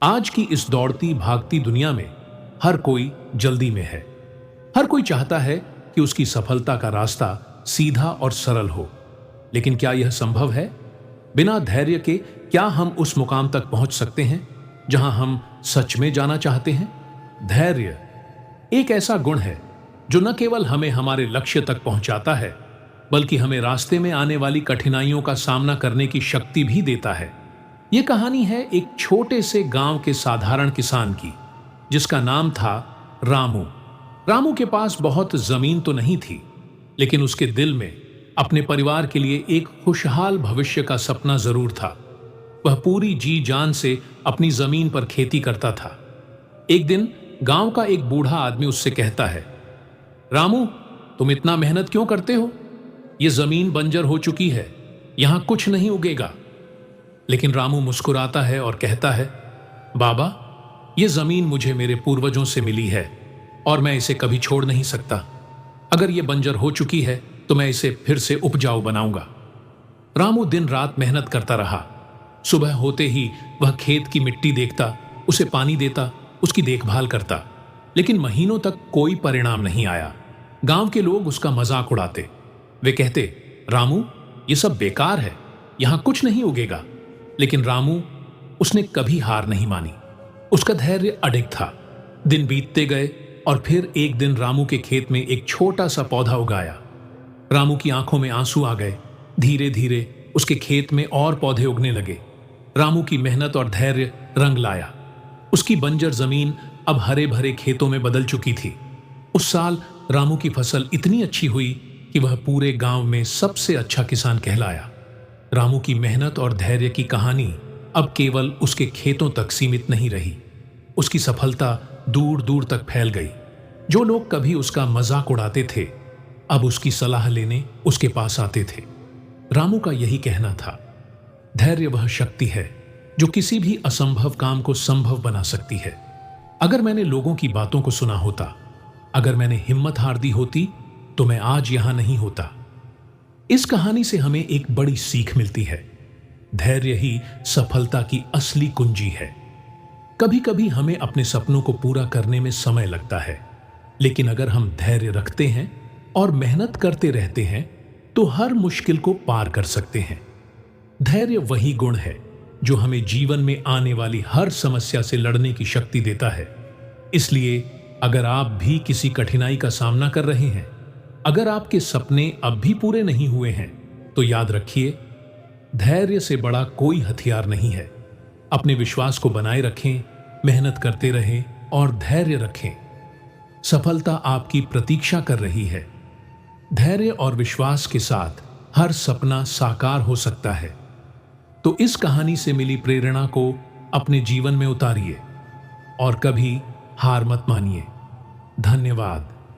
आज की इस दौड़ती भागती दुनिया में हर कोई जल्दी में है। हर कोई चाहता है कि उसकी सफलता का रास्ता सीधा और सरल हो। लेकिन क्या यह संभव है? बिना धैर्य के क्या हम उस मुकाम तक पहुंच सकते हैं जहां हम सच में जाना चाहते हैं? धैर्य एक ऐसा गुण है जो न केवल हमें हमारे लक्ष्य तक पहुंचाता है, बल्कि हमें रास्ते में आने वाली कठिनाइयों का सामना करने की शक्ति भी देता है। यह कहानी है एक छोटे से गांव के साधारण किसान की, जिसका नाम था रामू। रामू के पास बहुत जमीन तो नहीं थी, लेकिन उसके दिल में अपने परिवार के लिए एक खुशहाल भविष्य का सपना जरूर था। वह पूरी जी जान से अपनी जमीन पर खेती करता था। एक दिन गांव का एक बूढ़ा आदमी उससे कहता है, रामू, तुम इतना मेहनत क्यों करते हो? यह जमीन बंजर हो चुकी है, यहां कुछ नहीं उगेगा। लेकिन रामू मुस्कुराता है और कहता है, बाबा, यह जमीन मुझे मेरे पूर्वजों से मिली है और मैं इसे कभी छोड़ नहीं सकता। अगर यह बंजर हो चुकी है तो मैं इसे फिर से उपजाऊ बनाऊंगा। रामू दिन रात मेहनत करता रहा। सुबह होते ही वह खेत की मिट्टी देखता, उसे पानी देता, उसकी देखभाल करता। लेकिन महीनों तक कोई परिणाम नहीं आया। गांव के लोग उसका मजाक उड़ाते। वे कहते, रामू, यह सब बेकार है, यहां कुछ नहीं उगेगा। लेकिन रामू, उसने कभी हार नहीं मानी। उसका धैर्य अडिग था। दिन बीतते गए और फिर एक दिन रामू के खेत में एक छोटा सा पौधा उगाया। रामू की आंखों में आंसू आ गए। धीरे धीरे उसके खेत में और पौधे उगने लगे। रामू की मेहनत और धैर्य रंग लाया। उसकी बंजर जमीन अब हरे भरे खेतों में बदल चुकी थी। उस साल रामू की फसल इतनी अच्छी हुई कि वह पूरे गांव में सबसे अच्छा किसान कहलाया। रामू की मेहनत और धैर्य की कहानी अब केवल उसके खेतों तक सीमित नहीं रही। उसकी सफलता दूर दूर तक फैल गई। जो लोग कभी उसका मजाक उड़ाते थे, अब उसकी सलाह लेने उसके पास आते थे। रामू का यही कहना था, धैर्य वह शक्ति है जो किसी भी असंभव काम को संभव बना सकती है। अगर मैंने लोगों की बातों को सुना होता, अगर मैंने हिम्मत हार दी होती, तो मैं आज यहां नहीं होता। इस कहानी से हमें एक बड़ी सीख मिलती है। धैर्य ही सफलता की असली कुंजी है। कभी कभी हमें अपने सपनों को पूरा करने में समय लगता है, लेकिन अगर हम धैर्य रखते हैं और मेहनत करते रहते हैं तो हर मुश्किल को पार कर सकते हैं। धैर्य वही गुण है जो हमें जीवन में आने वाली हर समस्या से लड़ने की शक्ति देता है। इसलिए अगर आप भी किसी कठिनाई का सामना कर रहे हैं, अगर आपके सपने अब भी पूरे नहीं हुए हैं, तो याद रखिए, धैर्य से बड़ा कोई हथियार नहीं है। अपने विश्वास को बनाए रखें, मेहनत करते रहें और धैर्य रखें। सफलता आपकी प्रतीक्षा कर रही है। धैर्य और विश्वास के साथ हर सपना साकार हो सकता है। तो इस कहानी से मिली प्रेरणा को अपने जीवन में उतारिए और कभी हार मत मानिए। धन्यवाद।